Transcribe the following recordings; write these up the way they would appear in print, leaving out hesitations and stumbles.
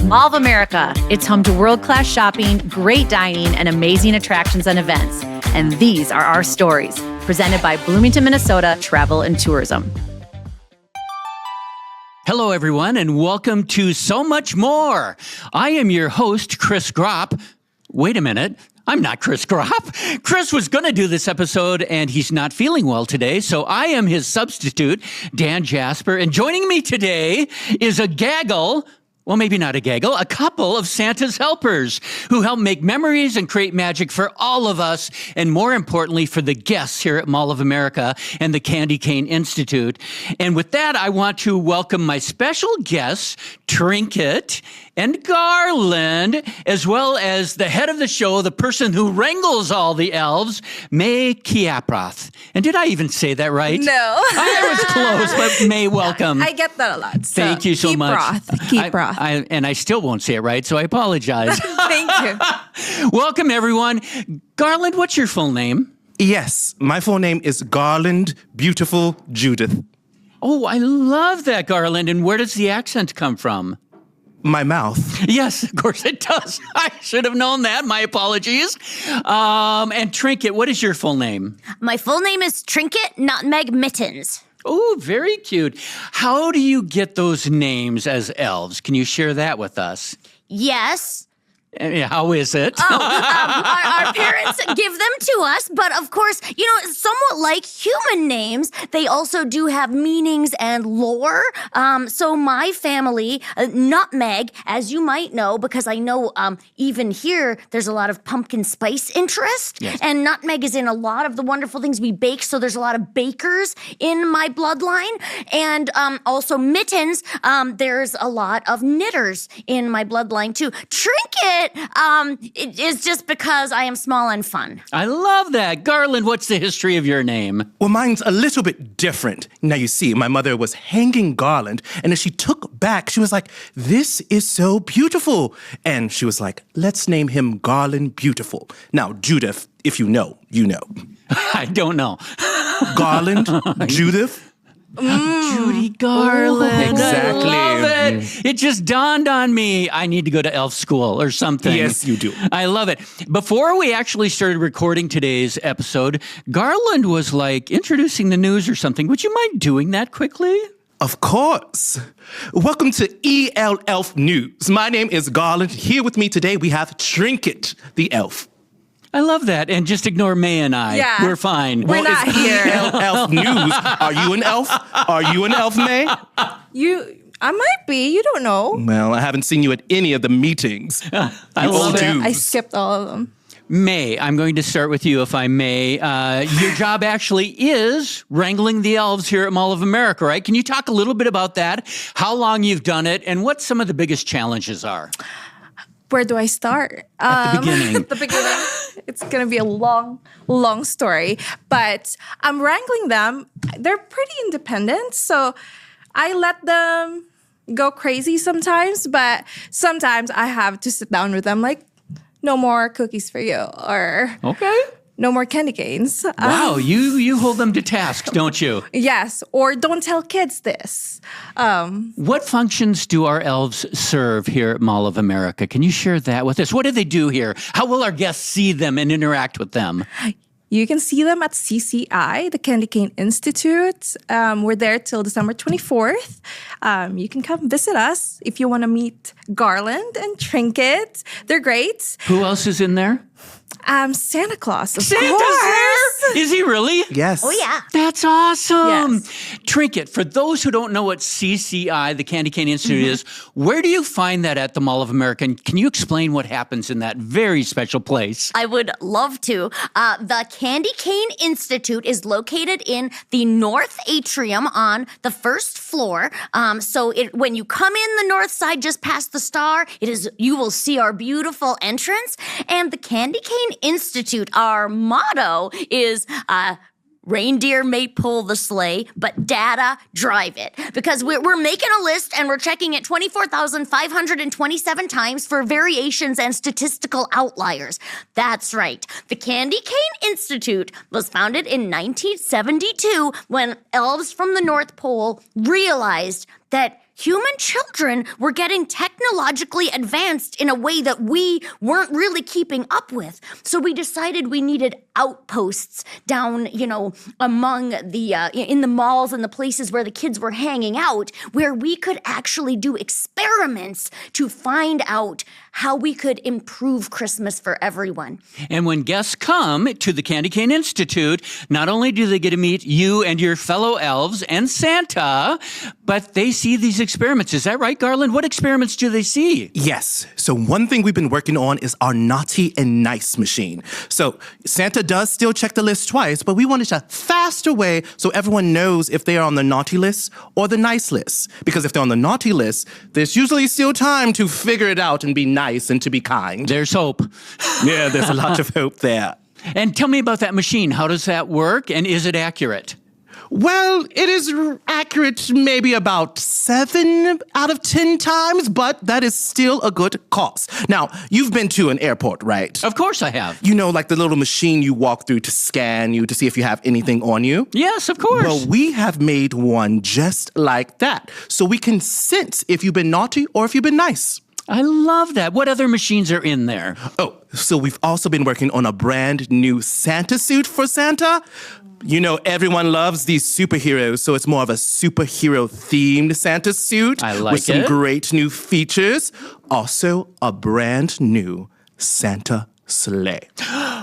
Mall of America. It's home to world-class shopping, great dining, and amazing attractions and events. And these are our stories, presented by Bloomington, Minnesota Travel and Tourism. Hello, everyone, and welcome to So Much More. I am your host, Chris Gropp. Wait a minute. I'm not Chris Gropp. Chris was going to do this episode, and he's not feeling well today, so I am his substitute, Dan Jasper. And joining me today is a gaggle, well, maybe not a gaggle, a couple of Santa's helpers who help make memories and create magic for all of us, and more importantly, for the guests here at Mall of America and the Candy Cane Institute. And with that, I want to welcome my special guests, Trinket and Garland, as well as the head of the show, the person who wrangles all the elves, Mae Keapproth. And did I even say that right? No. I was close, but Mae, welcome. I get that a lot. So Thank you so much. Keapproth. And I still won't say it right, so I apologize. Thank you. Welcome, everyone. Garland, what's your full name? Yes, my full name is Garland Beautiful Judith. Oh, I love that, Garland. And where does the accent come from? My mouth. Yes, of course it does. I should have known that. My apologies. And Trinket, what is your full name? My full name is Trinket Nutmeg Mittens. Oh, very cute. How do you get those names as elves? Can you share that with us? Yes. How is it? Our parents give them to us, but of course, somewhat like human names, they also do have meanings and lore. So my family, Nutmeg, as you might know, because I know even here there's a lot of pumpkin spice interest, yes. And nutmeg is in a lot of the wonderful things we bake, so there's a lot of bakers in my bloodline. And also mittens, there's a lot of knitters in my bloodline too. Trinket, it is just because I am small and fun. I love that. Garland, what's the history of your name? Well, mine's a little bit different. Now, you see, my mother was hanging Garland, and as she took back, she was like, "This is so beautiful." And she was like, "Let's name him Garland Beautiful." Now, Judith, if you know, you know. I don't know. Garland, Judith. Judy Garland. Exactly. I love it. It just dawned on me. I need to go to elf school or something. Yes, you do. I love it. Before we actually started recording today's episode, Garland was like introducing the news or something. Would you mind doing that quickly? Of course. Welcome to EL Elf News. My name is Garland. Here with me today, we have Trinket, the elf. I love that. And just ignore Mae and I. Yeah. We're fine. We're not here. EL Elf News. Are you an elf? Are you an elf, Mae? I might be. You don't know. Well, I haven't seen you at any of the meetings. I love it. I skipped all of them. Mae, I'm going to start with you, if I may. Your job actually is wrangling the elves here at Mall of America, right? Can you talk a little bit about that, how long you've done it, and what some of the biggest challenges are? Where do I start? At the beginning. At the beginning. It's going to be a long, long story. But I'm wrangling them. They're pretty independent, so I let them go crazy sometimes. But sometimes I have to sit down with them like, no more cookies for you, or Okay. no more candy canes. Wow, you hold them to task, don't you? Yes, or don't tell kids this. What functions do our elves serve here at Mall of America? Can you share that with us? What do they do here? How will our guests see them and interact with them? You can see them at CCI, the Candy Cane Institute. We're there till December 24th. You can come visit us if you want to meet Garland and Trinket. They're great. Who else is in there? Santa Claus, of Santa's course. there? Is he really? Yes. Oh, yeah. That's awesome. Yes. Trinket, for those who don't know what CCI, the Candy Cane Institute, is, where do you find that at the Mall of America? And can you explain what happens in that very special place? I would love to. The Candy Cane Institute is located in the North Atrium on the first floor. So when you come in the north side, just past the star, you will see our beautiful entrance. And the Candy Cane Institute, our motto is reindeer may pull the sleigh, but data drive it. Because we're making a list and we're checking it 24,527 times for variations and statistical outliers. That's right. The Candy Cane Institute was founded in 1972 when elves from the North Pole realized that human children were getting technologically advanced in a way that we weren't really keeping up with. So we decided we needed outposts down, among the, in the malls and the places where the kids were hanging out, where we could actually do experiments to find out how we could improve Christmas for everyone. And when guests come to the Candy Cane Institute, not only do they get to meet you and your fellow elves and Santa, but they see these experiments. Is that right, Garland? What experiments do they see? Yes. So one thing we've been working on is our naughty and nice machine. So Santa does still check the list twice, but we wanted a faster way so everyone knows if they are on the naughty list or the nice list. Because if they're on the naughty list, there's usually still time to figure it out and be nice and to be kind. There's hope. Yeah, there's a lot of hope there. And tell me about that machine. How does that work, and is it accurate? Well, it is accurate maybe about 7 out of 10 times, but that is still a good cost. Now, you've been to an airport, right? Of course I have. You know, like the little machine you walk through to scan you to see if you have anything on you? Yes, of course. Well, we have made one just like that, so we can sense if you've been naughty or if you've been nice. I love that. What other machines are in there? Oh, so we've also been working on a brand new Santa suit for Santa. You know, everyone loves these superheroes, so it's more of a superhero-themed Santa suit. I like with some it. great new features. Also, a brand new Santa sleigh.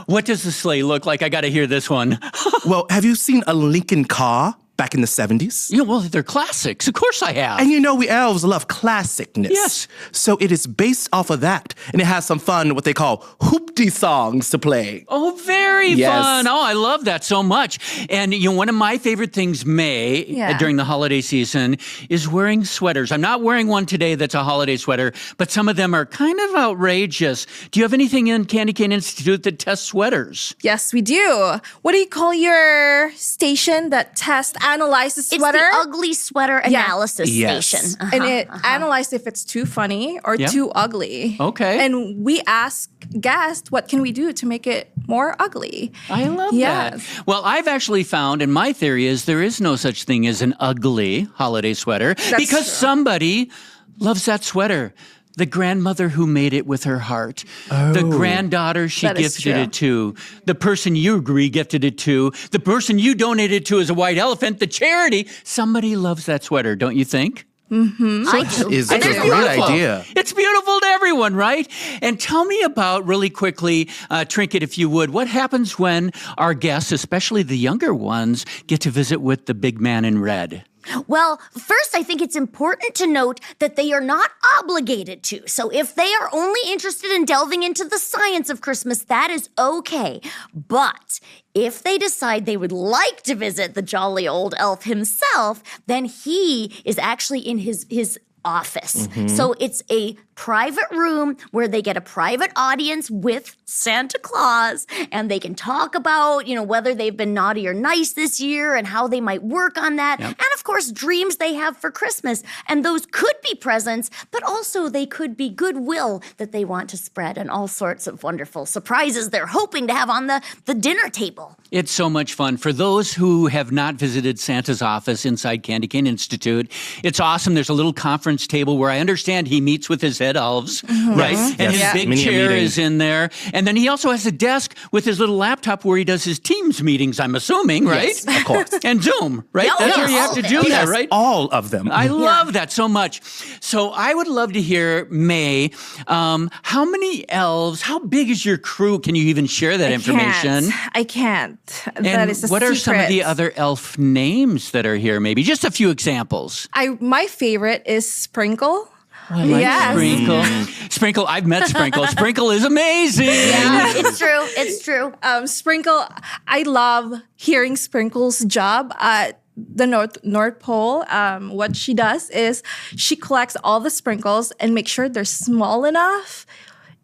What does the sleigh look like? I got to hear this one. Well, have you seen a Lincoln car back in the 70s? Yeah, well, they're classics. Of course I have. And you know, we elves love classicness. Yes. So it is based off of that. And it has some fun, what they call hoopty songs to play. Oh, very Yes. fun. Oh, I love that so much. And one of my favorite things, Mae, during the holiday season is wearing sweaters. I'm not wearing one today that's a holiday sweater, but some of them are kind of outrageous. Do you have anything in Candy Cane Institute that tests sweaters? Yes, we do. What do you call your station that analyzes It's sweater? the ugly sweater analysis Yes. station. And it analyzes if it's too funny or too ugly. Okay. And we ask guests, what can we do to make it more ugly? I love Yes. that. Well, I've actually found, and my theory is there is no such thing as an ugly holiday sweater because true. somebody loves that sweater. The grandmother who made it with her heart. The granddaughter she That is gifted true. it to. The person you re-gifted it to. The person you donated to as a white elephant. The charity. Somebody loves that sweater, don't you think? I do. Is a It's great beautiful. idea. It's beautiful to everyone, right? And tell me about, really quickly, Trinket, if you would, what happens when our guests, especially the younger ones, get to visit with the big man in red? Well, first, I think it's important to note that they are not obligated to. So if they are only interested in delving into the science of Christmas, that is okay. But if they decide they would like to visit the jolly old elf himself, then he is actually in his office. So it's a private room where they get a private audience with Santa Claus, and they can talk about, whether they've been naughty or nice this year and how they might work on that. And of course, dreams they have for Christmas. And those could be presents, but also they could be goodwill that they want to spread and all sorts of wonderful surprises they're hoping to have on the dinner table. It's so much fun. For those who have not visited Santa's office inside Candy Cane Institute, it's awesome. There's a little conference table where I understand he meets with his head elves, right? And Yes. his big Mini chair meeting. is in there. And then he also has a desk with his little laptop where he does his Teams meetings, I'm assuming, right? Yes, of course. And Zoom, right? Oh, That's yeah, where you have all to of do it. He that, has right? all of them. I love that so much. So I would love to hear, Mae, how many elves, how big is your crew? Can you even share that information? I can't. And That is a what are some of the secret. other elf names that are here? Maybe just a few examples. My favorite is Sprinkle. I like Yes. Sprinkle. Sprinkle, I've met Sprinkle. Sprinkle is amazing. Yeah, it's true. It's true. Sprinkle, I love hearing Sprinkle's job at the North Pole. What she does is she collects all the sprinkles and makes sure they're small enough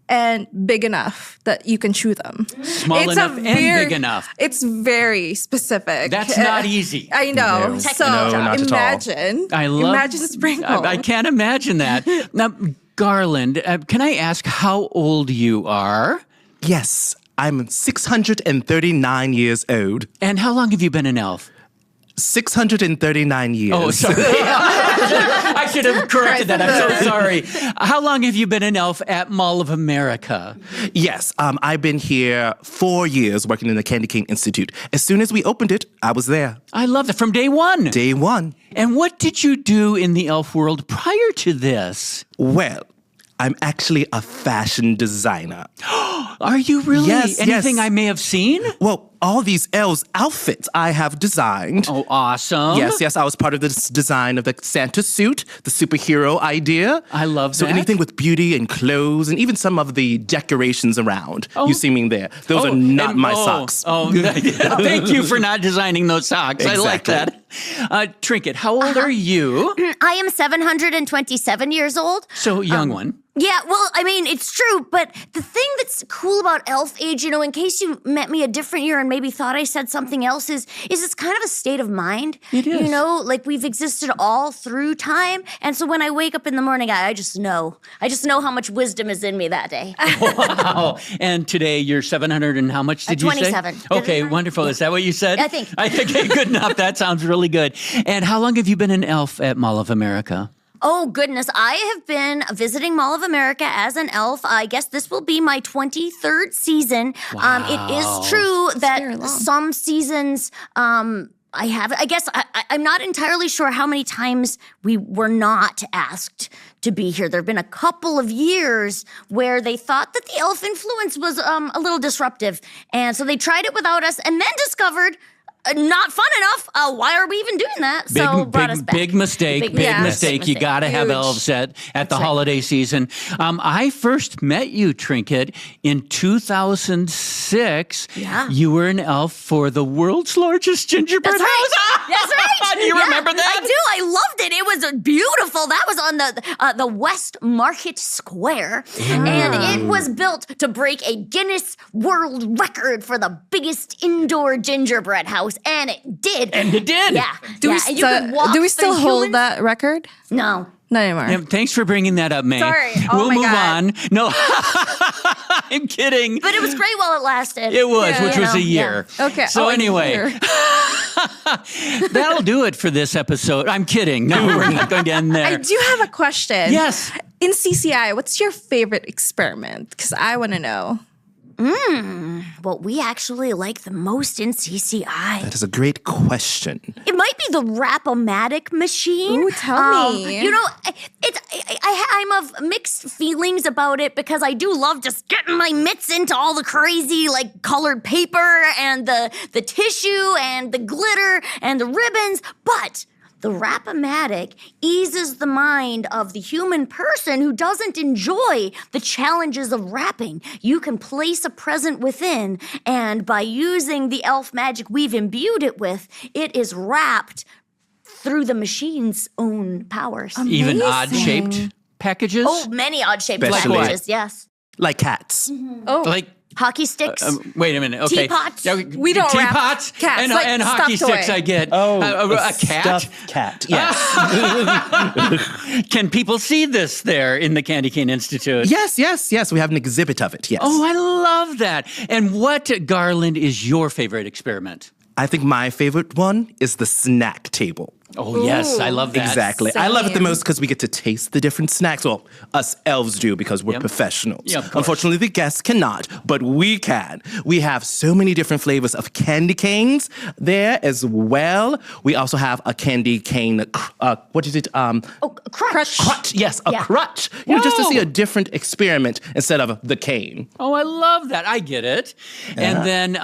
and big enough that you can chew them. Small enough and big enough. It's very specific. That's not easy. I know. No. So No, not at all. imagine. I love. Imagine Sprinkle. I can't imagine that. Now, Garland, can I ask how old you are? Yes, I'm 639 years old. And how long have you been an elf? 639 years. Oh, sorry. I should have corrected that. I'm so sorry. How long have you been an elf at Mall of America? Yes, I've been here 4 years working in the Candy Cane Institute. As soon as we opened it, I was there. I love that. From day one. Day one. And what did you do in the elf world prior to this? Well, I'm actually a fashion designer. Are you really? Yes, Anything yes. I may have seen? Well, all these elves' outfits I have designed. Oh, awesome. Yes, I was part of the design of the Santa suit, the superhero idea. I love So that. anything with beauty and clothes and even some of the decorations around. Oh. You see me there. Those are not my socks. Oh, thank you for not designing those socks. I like that. Trinket, how old are you? I am 727 years old. So, young one. Yeah, well, I mean, it's true, but the thing that's cool about elf age, in case you met me a different year and maybe thought I said something else, is it's kind of a state of mind. It is. Like we've existed all through time, and so when I wake up in the morning, I just know. I just know how much wisdom is in me that day. Wow. And today you're 700 and how much did you say? 27. Okay, wonderful. Is that what you said? I think. Okay, good enough. That sounds really good. And how long have you been an elf at Mall of America? Oh, goodness. I have been visiting Mall of America as an elf. I guess this will be my 23rd season. Wow. It is true very that long. some seasons I have. I guess I'm not entirely sure how many times we were not asked to be here. There have been a couple of years where they thought that the elf influence was a little disruptive. And so they tried it without us and then discovered not fun enough. Why are we even doing that? So brought us back. Big mistake. Big mistake. You got to have Huge. elves at the holiday season. I first met you, Trinket, in 2006. Yeah. You were an elf for the world's largest gingerbread That's right. house. That's right. Do you remember that? I do. I loved it. It was beautiful. That was on the West Market Square, and it was built to break a Guinness World Record for the biggest indoor gingerbread house, and it did. And it did. Yeah. Do yeah. we, and you could walk do we through still hold humans- that record? No. Not anymore. Yeah, thanks for bringing that up, Mae. Sorry. Oh We'll my move God. on. No, I'm kidding. But it was great while it lasted. It was, Yeah. which was a year. Yeah. Okay. So Oh, anyway, here. that'll do it for this episode. I'm kidding. No, we're not going to end there. I do have a question. Yes. In CCI, what's your favorite experiment? Because I want to know. What we actually like the most in CCI. That is a great question. It might be the Wrap-O-Matic machine. Ooh, tell me. I'm of mixed feelings about it because I do love just getting my mitts into all the crazy, colored paper and the tissue and the glitter and the ribbons, but the Wrap-O-Matic eases the mind of the human person who doesn't enjoy the challenges of wrapping. You can place a present within, and by using the elf magic we've imbued it with, it is wrapped through the machine's own powers. Even Amazing. odd-shaped packages? Oh, many odd-shaped Especially- packages, yes. Like cats. Like, Hockey sticks. wait a minute. Okay. Teapots. Yeah, We don't wrap teapots cats, and, like and stuffed hockey sticks. toy. I get. Oh, a cat. Stuffed cat. Yes. Can people see this there in the Candy Cane Institute? Yes. We have an exhibit of it, yes. Oh, I love that. And what, Garland, is your favorite experiment? I think my favorite one is the snack table. Oh, yes, I love that. Exactly. I love it the Same. most because we get to taste the different snacks. Well, us elves do because we're Yep. professionals. Yeah, of course. Unfortunately, the guests cannot, but we can. We have so many different flavors of candy canes there as well. We also have a candy cane, what is it? Crutch. Crutch. Yes, a Yeah. crutch. Just to see Whoa. a different experiment instead of the cane. Oh, I love that. I get it. And then,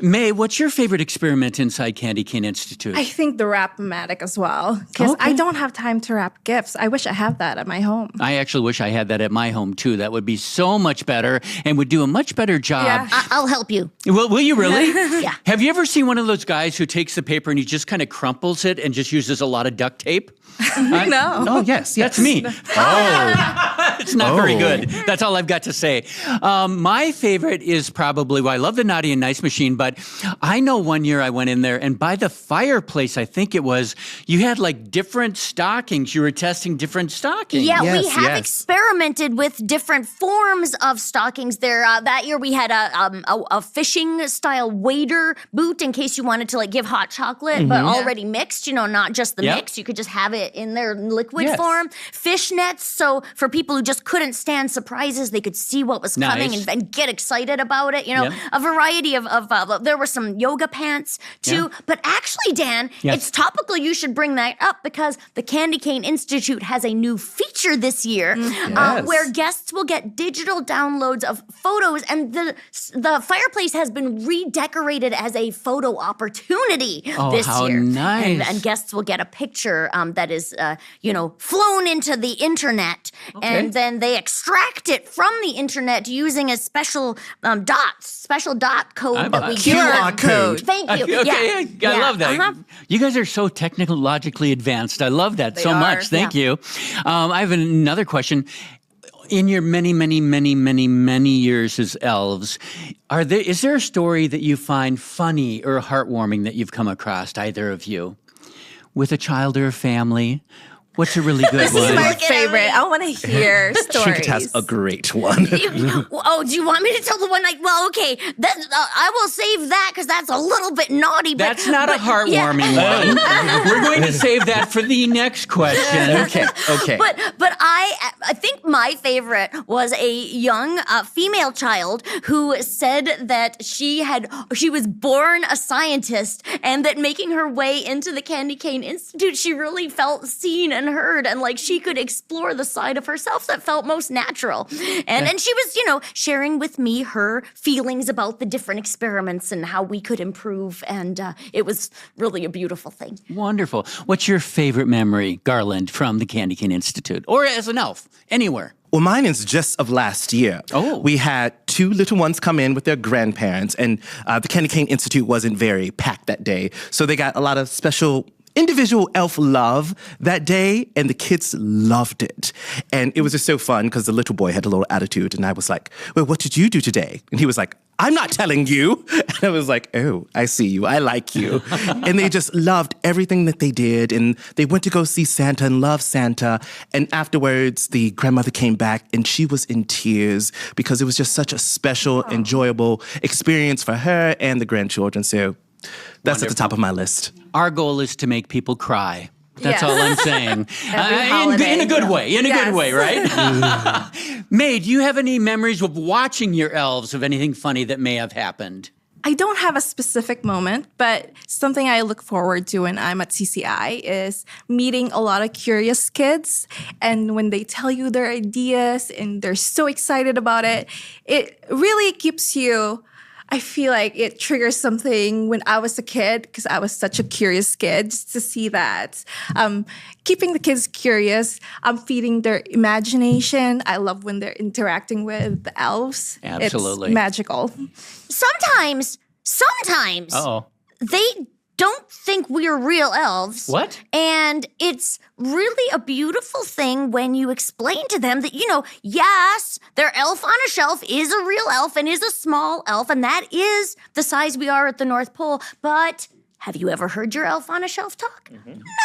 Mae, what's your favorite experiment inside Candy Cane Institute? I think the Wrap-O-Matic as well. Because I don't have time to wrap gifts. I wish I had that at my home. I actually wish I had that at my home, too. That would be so much better and would do a much better job. Yeah. I'll help you. Will you really? Yeah. Have you ever seen one of those guys who takes the paper and he just kind of crumples it and just uses a lot of duct tape? No. Oh, yes. That's me. Oh. It's not very good. That's all I've got to say. My favorite is probably, I love the Naughty and Nice machine, but I know one year I went in there and by the fireplace, I think it was, you had like different stockings. You were testing different stockings. Yeah, we have experimented with different forms of stockings there. That year we had a fishing style wader boot in case you wanted to like give hot chocolate, but already mixed, not just the mix. You could just have it in their liquid form. Fishnets, so for people who just couldn't stand surprises, they could see what was coming and get excited about it. A variety of there were some yoga pants too. But actually, Dan, it's topical you should bring that up because the Candy Cane Institute has a new feature this year where guests will get digital downloads of photos, and the fireplace has been redecorated as a photo opportunity this year. Nice. And guests will get a picture that is, flown into the internet, and then they extract it from the internet using a special dot code that we QR code. Thank you. Okay, I love that. You guys are so technologically advanced. I love that so much. Thank you. I have another question. In your many, many, many, many, many years as elves, is there a story that you find funny or heartwarming that you've come across, either of you, with a child or a family? What's a really good This one? is my favorite. I want to hear stories. Trinket has a great one. Do you want me to tell the one? Okay. I will save that because that's a little bit naughty. That's not a heartwarming one. We're going to save that for the next question. Okay. But I think my favorite was a young female child who said that she was born a scientist and that making her way into the Candy Cane Institute, she really felt seen and heard, and like she could explore the side of herself that felt most natural. And she was, sharing with me her feelings about the different experiments and how we could improve, and it was really a beautiful thing. Wonderful. What's your favorite memory, Garland, from the Candy Cane Institute, or as an elf, anywhere? Well, mine is just of last year. We had 2 little ones come in with their grandparents, and the Candy Cane Institute wasn't very packed that day, so they got a lot of special individual elf love that day, and the kids loved it. And it was just so fun because the little boy had a little attitude, and I was like, well, what did you do today? And he was like, I'm not telling you. And I was like, oh, I see you. I like you. And they just loved everything that they did, and they went to go see Santa and love Santa. And afterwards, the grandmother came back, and she was in tears because it was just such a special, enjoyable experience for her and the grandchildren. So that's at the top of my list. Our goal is to make people cry. That's all I'm saying. Holiday. In a good way. In a good way, right? Mae, do you have any memories of watching your elves, of anything funny that may have happened? I don't have a specific moment, but something I look forward to when I'm at CCI is meeting a lot of curious kids. And when they tell you their ideas and they're so excited about it, it really keeps you... I feel like it triggers something when I was a kid, because I was such a curious kid, just to see that. Keeping the kids curious, I'm feeding their imagination. I love when they're interacting with the elves. Absolutely. It's magical. Sometimes they don't think we're real elves. What? And it's really a beautiful thing when you explain to them that, yes, their elf on a shelf is a real elf and is a small elf, and that is the size we are at the North Pole, but... Have you ever heard your elf on a shelf talk?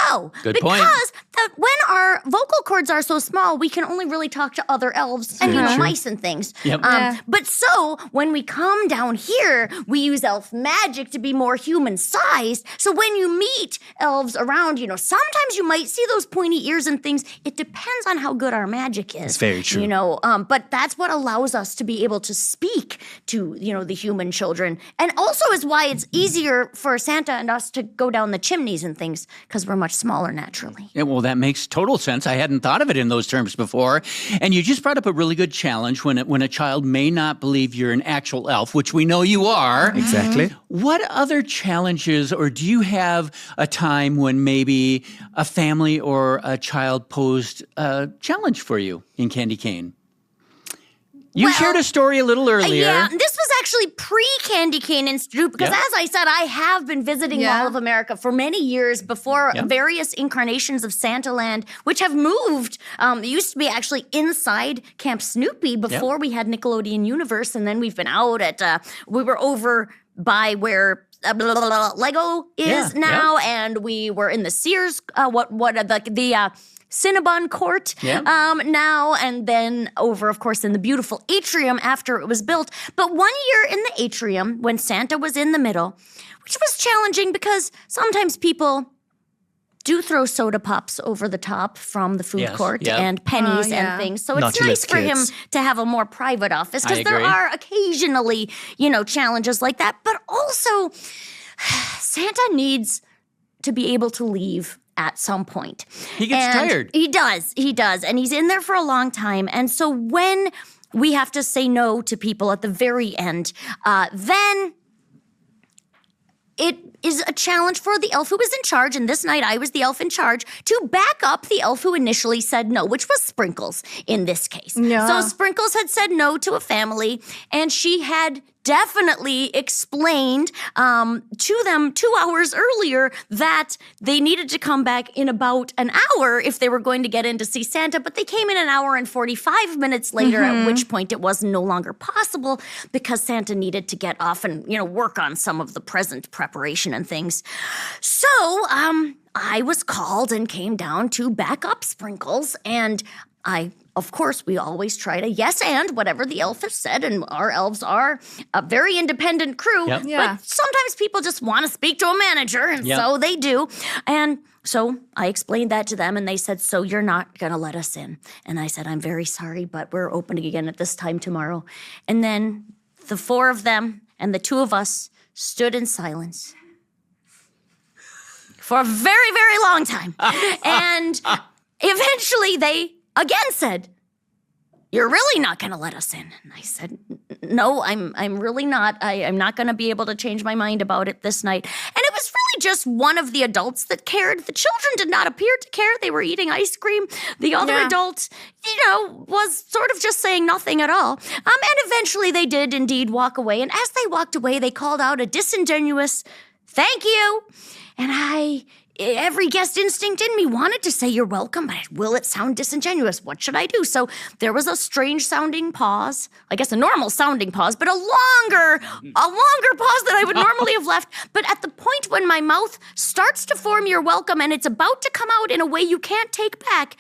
No. Good point. Because when our vocal cords are so small, we can only really talk to other elves and mice and things. Yep. But so when we come down here, we use elf magic to be more human-sized. So when you meet elves around, sometimes you might see those pointy ears and things. It depends on how good our magic is. It's very true. But that's what allows us to be able to speak to, the human children. And also is why it's easier for Santa and us to go down the chimneys and things, because we're much smaller naturally. Yeah, well, that makes total sense. I hadn't thought of it in those terms before. And you just brought up a really good challenge when a child may not believe you're an actual elf, which we know you are. Exactly. What other challenges, or do you have a time when maybe a family or a child posed a challenge for you in Candy Cane? You shared a story a little earlier. Yeah, this was actually pre-Candy Cane Institute because, as I said, I have been visiting Mall of America for many years before various incarnations of Santa Land, which have moved. It used to be actually inside Camp Snoopy before we had Nickelodeon Universe, and then we've been out at, we were over by where Lego is now, and we were in the Sears, the Cinnabon Court now, and then over, of course, in the beautiful atrium after it was built. But one year in the atrium, when Santa was in the middle, which was challenging because sometimes people do throw soda pops over the top from the food court and pennies and things. So it's nice for him to have a more private office because there are occasionally, challenges like that. But also, Santa needs to be able to leave at some point. He gets tired. He does. And he's in there for a long time. And so when we have to say no to people at the very end, then it is a challenge for the elf who was in charge, and this night I was the elf in charge, to back up the elf who initially said no, which was Sprinkles in this case. Yeah. So Sprinkles had said no to a family, and she had definitely explained to them 2 hours earlier that they needed to come back in about an hour if they were going to get in to see Santa, but they came in an hour and 45 minutes later, at which point it was no longer possible because Santa needed to get off and, work on some of the present preparation and things. So, I was called and came down to back up Sprinkles, and of course, we always try to yes and whatever the elf has said, and our elves are a very independent crew. Yep. Yeah. But sometimes people just want to speak to a manager, and so they do. And so I explained that to them, and they said, so you're not going to let us in. And I said, I'm very sorry, but we're opening again at this time tomorrow. And then the 4 of them and the 2 of us stood in silence for a very, very long time. And eventually they again said, you're really not going to let us in. And I said, no, I'm really not. I'm not going to be able to change my mind about it this night. And it was really just one of the adults that cared. The children did not appear to care. They were eating ice cream. The other adult, was sort of just saying nothing at all. And eventually they did indeed walk away. And as they walked away, they called out a disingenuous, thank you. And every guest instinct in me wanted to say, you're welcome, but will it sound disingenuous? What should I do? So there was a strange sounding pause, I guess a normal sounding pause, but a longer pause than I would normally have left. But at the point when my mouth starts to form you're welcome and it's about to come out in a way you can't take back,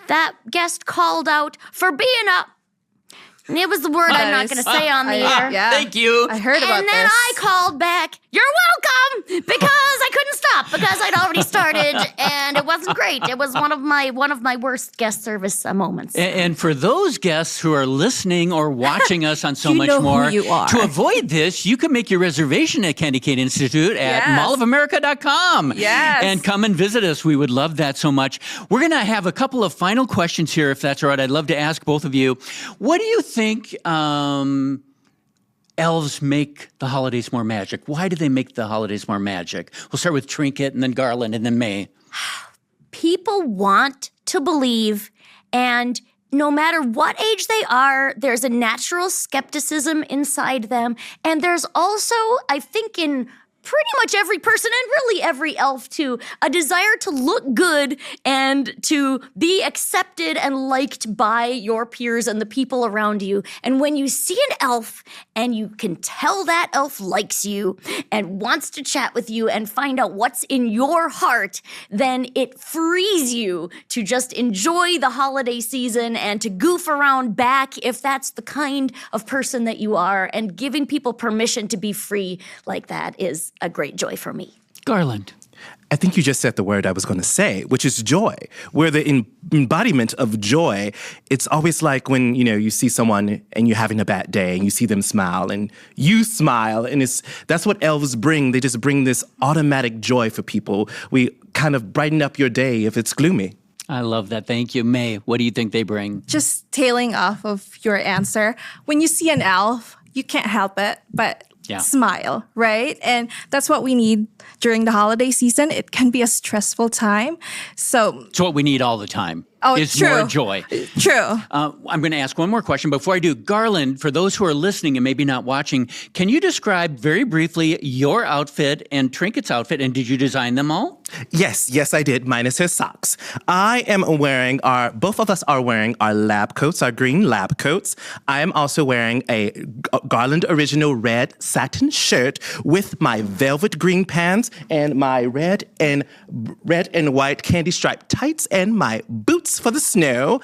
that guest called out for being up. And it was the word I'm not going to say on the air. Yeah. Thank you. I heard about this. And then I called back, you're welcome, because I couldn't stop, because I'd already started, and it wasn't great. It was one of my worst guest service moments. And for those guests who are listening or watching us on So Much More, who you are. To avoid this, you can make your reservation at Candy Cane Institute at mallofamerica.com. Yes. And come and visit us. We would love that so much. We're going to have a couple of final questions here, if that's all right. I'd love to ask both of you. What do you think elves make the holidays more magic? Why do they make the holidays more magic? We'll start with Trinket and then Garland and then Mae. People want to believe, and no matter what age they are, there's a natural skepticism inside them. And there's also, I think, in pretty much every person, and really every elf too, a desire to look good and to be accepted and liked by your peers and the people around you. And when you see an elf and you can tell that elf likes you and wants to chat with you and find out what's in your heart, then it frees you to just enjoy the holiday season and to goof around back if that's the kind of person that you are. And giving people permission to be free like that is a great joy for me. Garland. I think you just said the word I was going to say, which is joy. We're the embodiment of joy. It's always like when, you see someone and you're having a bad day and you see them smile and you smile, and that's what elves bring. They just bring this automatic joy for people. We kind of brighten up your day if it's gloomy. I love that. Thank you. Mae, what do you think they bring? Just tailing off of your answer, when you see an elf, you can't help it but smile, right? And that's what we need during the holiday season. It can be a stressful time. So it's what we need all the time. is more joy. True. I'm going to ask one more question. Before I do, Garland, for those who are listening and maybe not watching, can you describe very briefly your outfit and Trinket's outfit, and did you design them all? Yes, I did, minus his socks. Both of us are wearing our lab coats, our green lab coats. I am also wearing a Garland original red satin shirt with my velvet green pants and my red and white candy striped tights and my boots for the snow.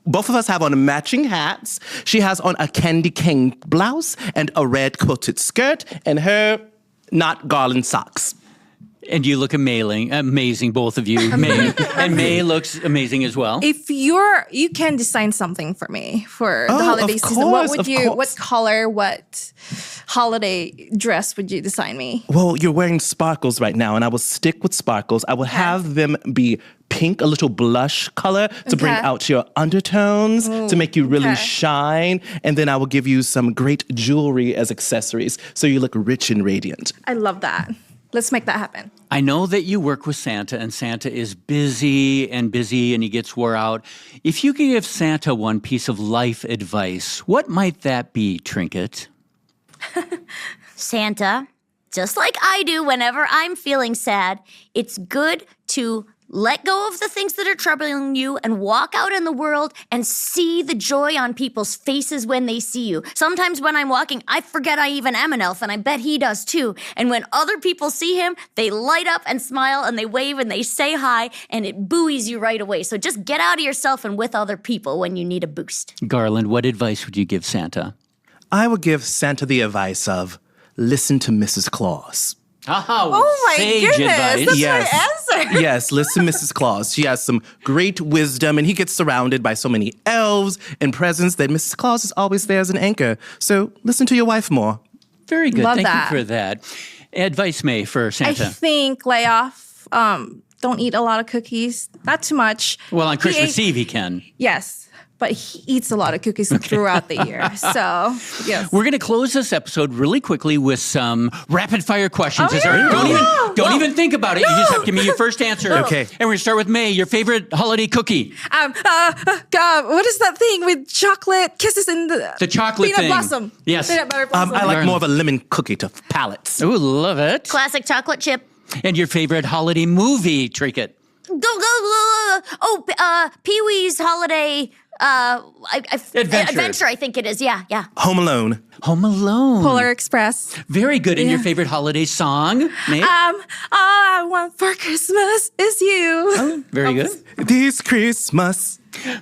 Both of us have on matching hats. She has on a candy cane blouse and a red quilted skirt, and her not Garland socks. And you look amazing, both of you. Mae. And Mae looks amazing as well. If you can design something for me for the holiday season, what color, what holiday dress would you design me? Well, you're wearing sparkles right now, and I will stick with sparkles. I will have them be pink, a little blush color to bring out your undertones, to make you really shine. And then I will give you some great jewelry as accessories so you look rich and radiant. I love that. Let's make that happen. I know that you work with Santa, and Santa is busy, and he gets wore out. If you could give Santa one piece of life advice, what might that be, Trinket? Santa, just like I do whenever I'm feeling sad, it's good to let go of the things that are troubling you and walk out in the world and see the joy on people's faces when they see you. Sometimes when I'm walking, I forget I even am an elf, and I bet he does too. And when other people see him, they light up and smile and they wave and they say hi, and it buoys you right away. So just get out of yourself and with other people when you need a boost. Garland, what advice would you give Santa? I would give Santa the advice of listen to Mrs. Claus. Oh my goodness, advice. that's my answer. Yes, listen to Mrs. Claus. She has some great wisdom, and he gets surrounded by so many elves and presents that Mrs. Claus is always there as an anchor. So listen to your wife more. Very good. Love Thank that. you for that. Advice, Mae, for Santa. I think lay off. Don't eat a lot of cookies. Not too much. Well, on Christmas Eve, he can. Yes. But he eats a lot of cookies throughout the year. So, yes. We're going to close this episode really quickly with some rapid fire questions. Don't even think about it. You just have to give me your first answer. Okay. And we're going to start with Mae, your favorite holiday cookie. What is that thing with chocolate kisses in the chocolate peanut thing. blossom? Yes. Peanut butter blossom. I like more of a lemon cookie to palates. Ooh, love it. Classic chocolate chip. And your favorite holiday movie, Trinket. Pee-wee's holiday adventure, I think it is. Yeah. Home Alone. Home Alone. Polar Express. Very good. And your favorite holiday song, Mae? All I want for Christmas is you. Very good. This Christmas.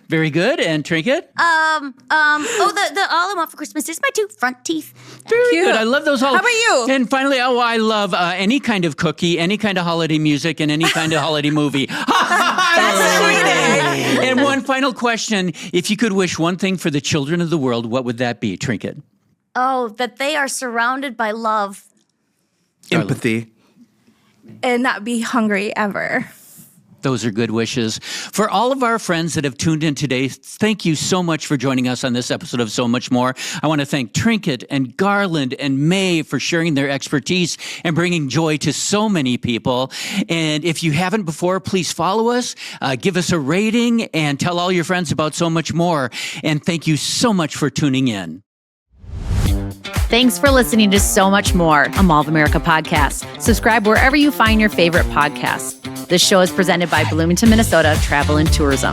Very good. And Trinket? The all I want for Christmas is my two front teeth. Very Cute. good. I love those holidays. How about you? And finally, I love any kind of cookie, any kind of holiday music, and any kind of holiday movie. That's cheating. And one final question. If you could wish one thing for the children of the world, what would that be, Trinket? Oh, that they are surrounded by love. Empathy. And not be hungry ever. Those are good wishes. For all of our friends that have tuned in today, thank you so much for joining us on this episode of So Much More. I want to thank Trinket and Garland and Mae for sharing their expertise and bringing joy to so many people. And if you haven't before, please follow us, give us a rating, and tell all your friends about So Much More. And thank you so much for tuning in. Thanks for listening to So Much More, a Mall of America podcast. Subscribe wherever you find your favorite podcasts. This show is presented by Bloomington, Minnesota Travel and Tourism.